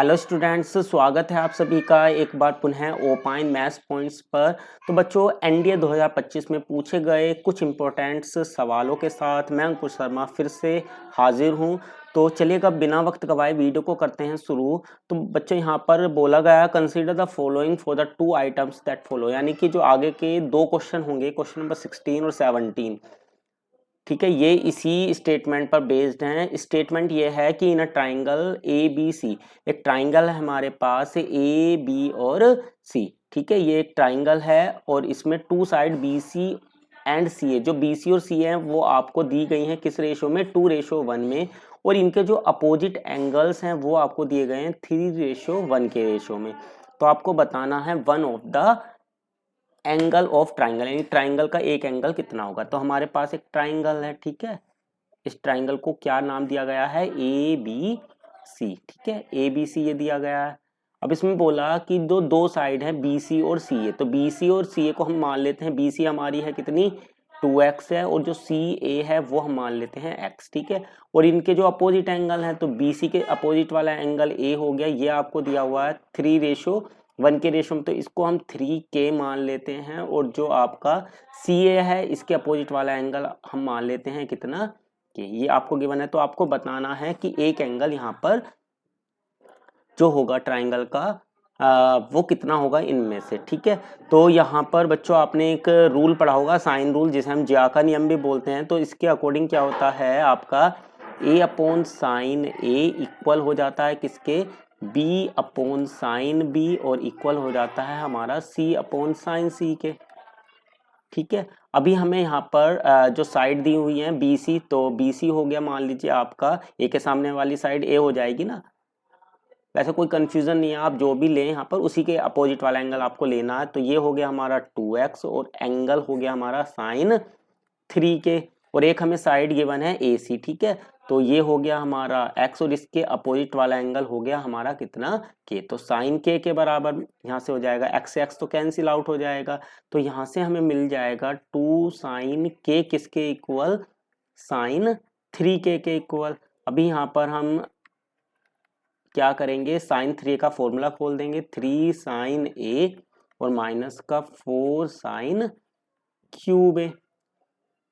Hello students, स्वागत है आप सभी का एक बार पुनः ओपाइन मैथ्स पॉइंट्स पर। तो बच्चों, एनडीए 2025 में पूछे गए कुछ इंपॉर्टेंट सवालों के साथ मैं अंकुश शर्मा फिर से हाजिर हूं। तो चलिएगा बिना वक्त गवाए वीडियो को करते हैं शुरू। तो बच्चों, यहाँ पर बोला गया consider the following for the two items that follow, यानी कि जो आगे के दो क्वेश्चन होंगे, क्वेश्चन नंबर 16 और 17, ठीक है, ये इसी स्टेटमेंट पर बेस्ड हैं। स्टेटमेंट ये है कि इन a triangle A B C, एक ट्राइंगल है हमारे पास ए बी और सी, ठीक है, ये एक ट्राइंगल है और इसमें two side B C and C है। जो बी सी और सी है वो आपको दी गई हैं किस रेशो में, 2:1 में, और इनके जो अपोजिट एंगल्स हैं वो आपको दिए गए हैं 3:1 के रेशो में। तो आपको बताना है one of the angle of triangle, यानी ट्राइंगल का एक एंगल कितना होगा। तो हमारे पास एक ट्राइंगल है, ठीक है, इस ट्राइंगल को क्या नाम दिया गया है, ए बी सी, ठीक है, ए बी सी ये दिया गया है। अब इसमें बोला कि दो साइड है बी सी और सी ए, तो बी सी और सी ए को हम मान लेते हैं, बी सी हमारी है कितनी 2x है, और जो सी ए है वो हम मान लेते हैं x, ठीक है। और इनके जो अपोजिट एंगल हैं, तो बी सी के अपोजिट वाला एंगल ए हो गया, ये आपको दिया हुआ है 3:1 के रेशो में, तो इसको हम 3k मान लेते हैं। और जो आपका सी ए है इसके अपोजिट वाला एंगल हम मान लेते हैं कितना, कि ये आपको गिवन है। तो आपको बताना है कि एक एंगल यहाँ पर जो होगा ट्राइंगल का वो कितना होगा इनमें से, ठीक है। तो यहाँ पर बच्चों आपने एक रूल पढ़ा होगा, साइन रूल, जिसे हम ज्या का नियम भी बोलते हैं। तो इसके अकॉर्डिंग क्या होता है, आपका a upon sine a equal हो जाता है किसके, b अपॉन साइन b, और इक्वल हो जाता है हमारा c अपॉन साइन c के, ठीक है। अभी हमें यहाँ पर जो साइड दी हुई है बी सी, तो बी सी हो गया, मान लीजिए आपका ए के सामने वाली साइड ए हो जाएगी ना। वैसे कोई कंफ्यूजन नहीं है, आप जो भी लें यहाँ पर उसी के अपोजिट वाला एंगल आपको लेना है। तो ये हो गया हमारा 2x और एंगल हो गया हमारा साइन 3k, और एक हमें साइड गिवन है ए सी, ठीक है। तो ये हो गया हमारा x और इसके अपोजिट वाला एंगल हो गया हमारा कितना k। तो साइन k के बराबर यहाँ से हो जाएगा, x से x तो कैंसिल आउट हो जाएगा, तो यहाँ से हमें मिल जाएगा 2 साइन k किसके इक्वल, साइन 3k के इक्वल। अभी यहाँ पर हम क्या करेंगे, साइन 3 का फॉर्मूला खोल देंगे, 3 साइन ए और माइनस का 4 साइन क्यूब ए,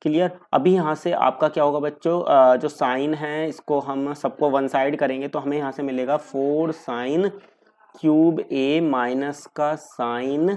क्लियर। अभी यहाँ से आपका क्या होगा बच्चों, जो साइन है इसको हम सबको वन साइड करेंगे, तो हमें यहाँ से मिलेगा 4 साइन क्यूब ए माइनस का साइन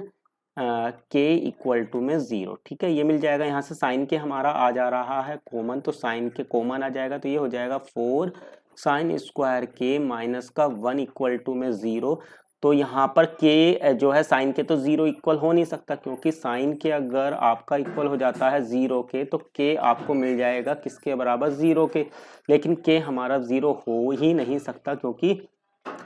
के इक्वल टू में 0, ठीक है, ये मिल जाएगा। यहाँ से साइन के हमारा आ जा रहा है कॉमन, तो साइन के कॉमन आ जाएगा, तो ये हो जाएगा 4 साइन स्क्वायर के माइनस का 1 इक्वल टू में 0। तो यहाँ पर के जो है साइन के तो 0 इक्वल हो नहीं सकता, क्योंकि साइन के अगर आपका इक्वल हो जाता है 0 के, तो के आपको मिल जाएगा किसके बराबर, 0 के। लेकिन के हमारा 0 हो ही नहीं सकता, क्योंकि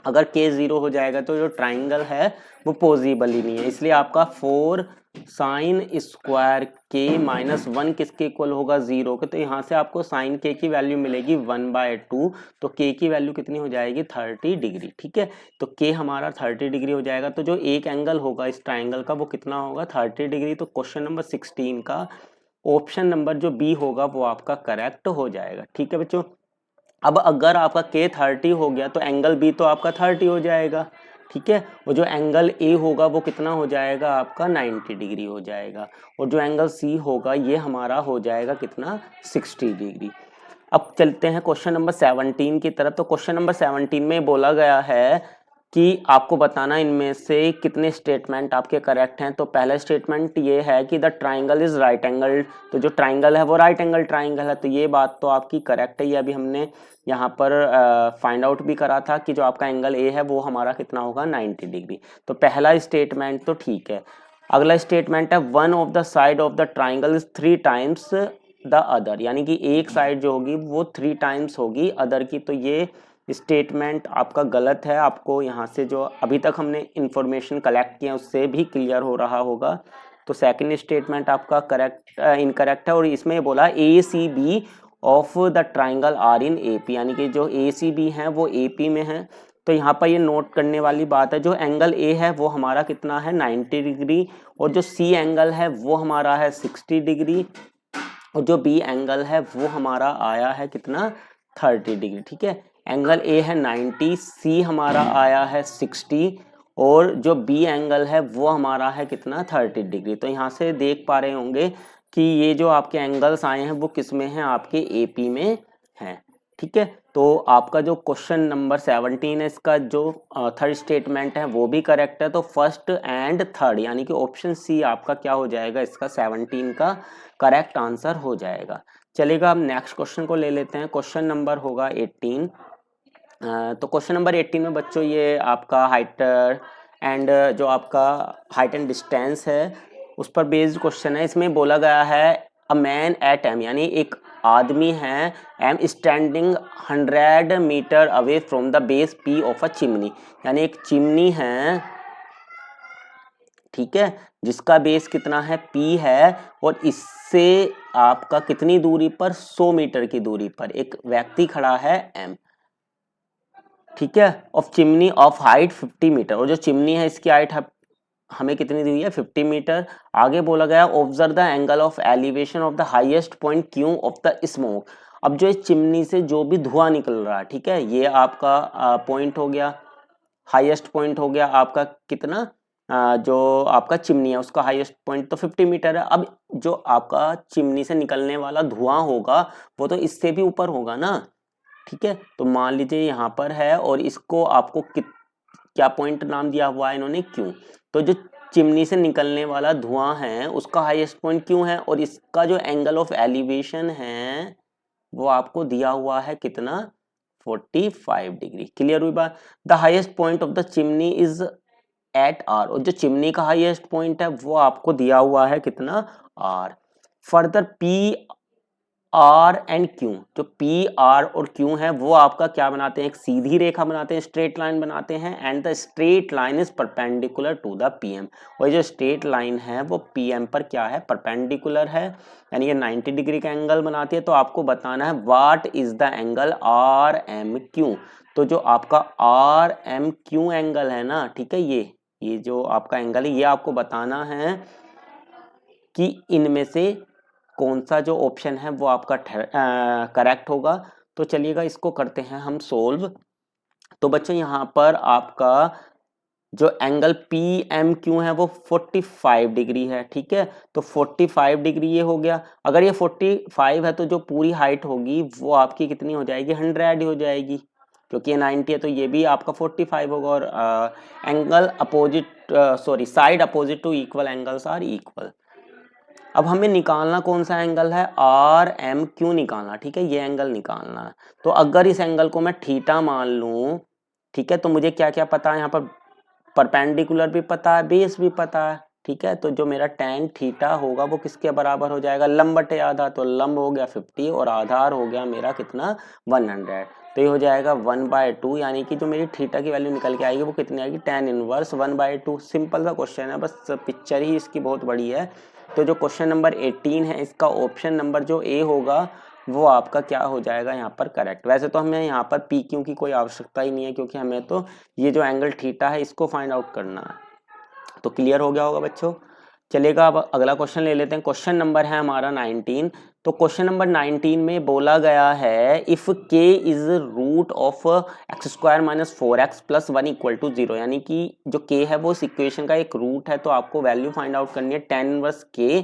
अगर के 0 हो जाएगा तो जो ट्राइंगल है वो पॉसिबल ही नहीं है। इसलिए आपका 4 साइन स्क्वायर के माइनस 1 किसके इक्वल होगा, 0 के। तो यहाँ से आपको साइन के की वैल्यू मिलेगी 1/2, तो के की वैल्यू कितनी हो जाएगी, 30 डिग्री, ठीक है। तो के हमारा 30 डिग्री हो जाएगा, तो जो एक एंगल होगा इस ट्राइंगल का वो कितना होगा, 30 डिग्री। तो क्वेश्चन नंबर 16 का ऑप्शन नंबर जो बी होगा वो आपका करेक्ट हो जाएगा, ठीक है बच्चों। अब अगर आपका के 30 हो गया तो एंगल बी तो आपका 30 हो जाएगा, ठीक है। और जो एंगल ए होगा वो कितना हो जाएगा, आपका 90 डिग्री हो जाएगा। और जो एंगल सी होगा ये हमारा हो जाएगा कितना, 60 डिग्री। अब चलते हैं क्वेश्चन नंबर 17 की तरफ। तो क्वेश्चन नंबर 17 में बोला गया है कि आपको बताना इनमें से कितने स्टेटमेंट आपके करेक्ट हैं। तो पहला स्टेटमेंट ये है कि the triangle is right angle, तो जो ट्राइंगल है वो राइट एंगल ट्राइंगल है, तो ये बात तो आपकी करेक्ट है। ये अभी हमने यहाँ पर फाइंड आउट भी करा था कि जो आपका एंगल ए है वो हमारा कितना होगा, 90 डिग्री। तो पहला स्टेटमेंट तो ठीक है। अगला स्टेटमेंट है one of the side of the triangle is 3 times the other, यानी कि एक साइड जो होगी वो 3 टाइम्स होगी अदर की। तो ये स्टेटमेंट आपका गलत है। आपको यहाँ से जो अभी तक हमने इंफॉर्मेशन कलेक्ट किया उससे भी क्लियर हो रहा होगा। तो सेकंड स्टेटमेंट आपका करेक्ट इनकरेक्ट है, और इसमें बोला A C B of the triangle are in A P, यानी कि जो ए सी बी है वो ए पी में है। तो यहाँ पर ये नोट करने वाली बात है, जो एंगल ए है वो हमारा कितना है, 90 डिग्री, और जो सी एंगल है वो हमारा है 60 डिग्री, और जो बी एंगल है वो हमारा आया है कितना, 30 डिग्री, ठीक है। एंगल ए है 90, सी हमारा आया है 60 और जो बी एंगल है वो हमारा है कितना 30 डिग्री। तो यहाँ से देख पा रहे होंगे कि ये जो आपके एंगल्स आए हैं वो किस में हैं, आपके एपी में हैं। ठीक है, तो आपका जो क्वेश्चन नंबर 17 है इसका जो थर्ड स्टेटमेंट है वो भी करेक्ट है। तो फर्स्ट एंड थर्ड यानी कि ऑप्शन सी आपका क्या हो जाएगा, इसका 17 का करेक्ट आंसर हो जाएगा। चलेगा, अब नेक्स्ट क्वेश्चन को ले लेते हैं। क्वेश्चन नंबर होगा 18। तो क्वेश्चन नंबर 18 में बच्चों ये आपका हाइट एंड जो आपका हाइट एंड डिस्टेंस है उस पर बेस्ड क्वेश्चन है। इसमें बोला गया है अ मैन एट एम, यानी एक आदमी है am standing 100 metre away from the base P of a chimney, यानी एक चिमनी है, ठीक है, जिसका बेस कितना है पी है और इससे आपका कितनी दूरी पर 100 मीटर की दूरी पर एक व्यक्ति खड़ा है एम, ठीक है, of chimney of height 50 metre, और जो चिमनी है इसकी हाइट हमें कितनी दी हुई है 50 मीटर। आगे बोला गया observe the angle of elevation of the highest point Q of the smoke. अब जो इस चिमनी से जो भी धुआं निकल रहा है, ठीक है, ये आपका पॉइंट हो गया, हाईएस्ट पॉइंट हो गया आपका कितना, जो आपका चिमनी है उसका हाईएस्ट पॉइंट तो 50 मीटर है। अब जो आपका चिमनी से निकलने वाला धुआं होगा वो तो इससे भी ऊपर होगा ना, ठीक है। तो मान लीजिए यहाँ पर है और इसको आपको क्या पॉइंट नाम दिया हुआ है इन्होंने, क्यों। तो जो चिमनी से निकलने वाला धुआं है उसका हाईएस्ट पॉइंट क्यों है और इसका जो एंगल ऑफ एलिवेशन है वो आपको दिया हुआ है कितना 45 डिग्री। क्लियर हुई बात। The highest point of the chimney is at R, और जो चिमनी का हाईएस्ट पॉइंट है वो आपको दिया हुआ है कितना R. Further P R and Q, जो पी आर और क्यू है वो आपका क्या बनाते हैं, एक सीधी रेखा बनाते हैं, स्ट्रेट लाइन बनाते हैं, and the straight line is perpendicular to the PM, और जो स्ट्रेट लाइन है वो पीएम पर क्या है परपेंडिकुलर है, यानी ये 90 डिग्री का एंगल बनाती है। तो आपको बताना है what is the angle R M Q. तो जो आपका आर एम क्यू एंगल है ना, ठीक है, ये जो आपका एंगल है ये आपको बताना है कि इनमें से कौन सा जो ऑप्शन है वो आपका करेक्ट होगा। तो चलिएगा इसको करते हैं हम सोल्व। तो बच्चों यहाँ पर आपका जो एंगल पी एम क्यू है वो 45 डिग्री है, ठीक है। तो 45 डिग्री ये हो गया। अगर ये 45 है तो जो पूरी हाइट होगी वो आपकी कितनी हो जाएगी 100 हो जाएगी, क्योंकि ये 90 है तो ये भी आपका 45 होगा। और angle opposite sorry side opposite to equal angles are equal. अब हमें निकालना कौन सा एंगल है, आर एम क्यू निकालना, ठीक है, ये एंगल निकालना है। तो अगर इस एंगल को मैं थीटा मान लूं, ठीक है, तो मुझे क्या क्या पता है यहाँ पर, परपेंडिकुलर भी पता है, बेस भी पता है, ठीक है। तो जो मेरा tan थीटा होगा वो किसके बराबर हो जाएगा, लंब बटे आधा, तो लंब हो गया 50 और आधार हो गया मेरा कितना 100। तो ये हो जाएगा 1/2, यानी कि जो मेरी थीटा की वैल्यू निकल के आएगी वो कितनी आएगी tan इनवर्स 1/2। सिंपल सा क्वेश्चन है, बस पिक्चर ही इसकी बहुत बड़ी है। तो जो क्वेश्चन नंबर 18 है इसका ऑप्शन नंबर जो ए होगा वो आपका क्या हो जाएगा यहाँ पर करेक्ट। वैसे तो हमें यहाँ पर पी क्यू की कोई आवश्यकता ही नहीं है, क्योंकि हमें तो ये जो एंगल थीटा है इसको फाइंड आउट करना है। तो क्लियर हो गया होगा बच्चों। चलेगा, अब अगला क्वेश्चन ले लेते हैं। क्वेश्चन नंबर है हमारा 19। तो क्वेश्चन नंबर 19 में बोला गया है if k is root of x² - 4x + 1 = 0, यानी कि जो k है वो इस इक्वेशन का एक रूट है। तो आपको वैल्यू फाइंड आउट करनी है tan inverse k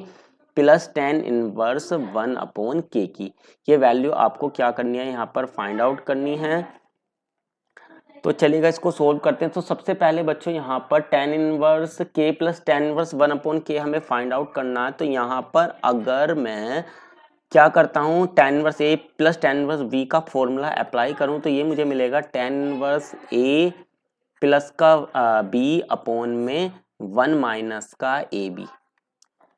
plus tan inverse 1/k की। ये वैल्यू आपको क्या करनी है यहाँ पर फाइंड आउट करनी है। तो चलिएगा इसको सोल्व करते हैं। तो सबसे पहले बच्चों यहाँ पर tan inverse k plus tan inverse 1/k हमें फाइंड आउट करना है। तो यहाँ पर अगर मैं क्या करता हूँ tan inverse a plus tan inverse b का फॉर्मूला अप्लाई करूँ तो ये मुझे मिलेगा tan इनवर्स a प्लस का b/में 1 माइनस का ab,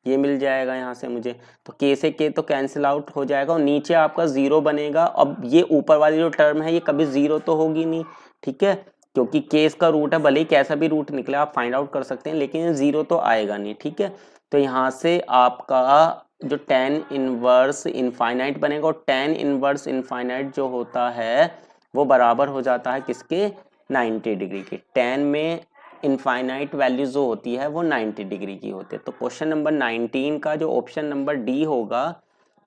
ये मिल जाएगा यहाँ से मुझे। तो k से k तो कैंसिल आउट हो जाएगा और नीचे आपका 0 बनेगा। अब ये ऊपर वाली जो टर्म है ये कभी 0 तो होगी नहीं, ठीक है, क्योंकि k इसका रूट है, भले ही कैसा भी रूट निकले आप फाइंड आउट कर सकते हैं, लेकिन 0 तो आएगा नहीं, ठीक है। तो यहाँ से आपका जो tan इनवर्स इनफाइनाइट बनेगा, और tan इनवर्स इनफाइनाइट जो होता है वो बराबर हो जाता है किसके 90 डिग्री के। tan में इनफाइनाइट वैल्यू जो होती है वो 90 डिग्री की होती है। तो क्वेश्चन नंबर 19 का जो ऑप्शन नंबर डी होगा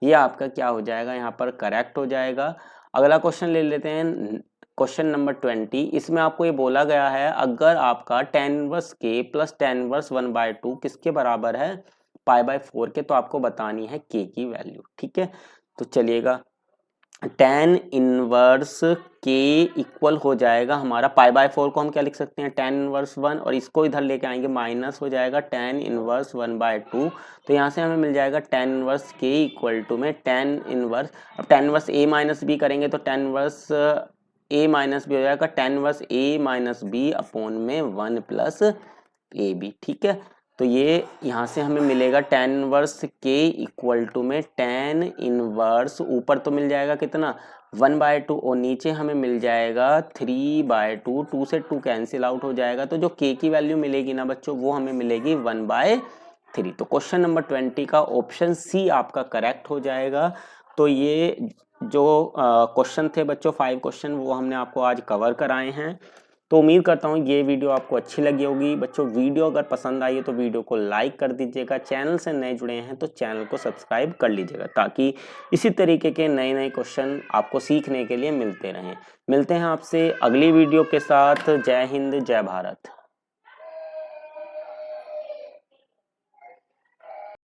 ये आपका क्या हो जाएगा यहाँ पर करेक्ट हो जाएगा। अगला क्वेश्चन ले लेते हैं क्वेश्चन नंबर 20, इसमें आपको ये बोला गया है अगर आपका tan inverse k plus tan inverse 1/2 किसके बराबर है, π/4 के, तो आपको बतानी है k की वैल्यू। ठीक है, तो चलिएगा tan इनवर्स k इक्वल हो जाएगा हमारा π/4 को हम क्या लिख सकते हैं, tan इनवर्स 1, और इसको इधर लेके आएंगे माइनस हो जाएगा tan इनवर्स 1/2। तो यहाँ से हमें मिल जाएगा tan inverse k equal to में tan इनवर्स, अब tan inverse a minus b करेंगे तो tan inverse a minus B हो जाएगा, tan inverse a minus B upon में 1 प्लस ए बी। ठीक है, तो ये यहाँ से हमें मिलेगा tan inverse k equal to में tan इनवर्स, ऊपर तो मिल जाएगा कितना 1/2 और नीचे हमें मिल जाएगा 3/2, 2 से 2 कैंसिल आउट हो जाएगा, तो जो k की वैल्यू मिलेगी ना बच्चों वो हमें मिलेगी 1/3। तो क्वेश्चन नंबर 20 का ऑप्शन सी आपका करेक्ट हो जाएगा। तो ये जो क्वेश्चन थे बच्चों 5 क्वेश्चन वो हमने आपको आज कवर कराए हैं। तो उम्मीद करता हूँ ये वीडियो आपको अच्छी लगी होगी। बच्चों वीडियो अगर पसंद आई है तो वीडियो को लाइक कर दीजिएगा, चैनल से नए जुड़े हैं तो चैनल को सब्सक्राइब कर लीजिएगा ताकि इसी तरीके के नए नए क्वेश्चन आपको सीखने के लिए मिलते रहें। मिलते हैं आपसे अगली वीडियो के साथ। जय हिंद, जय भारत।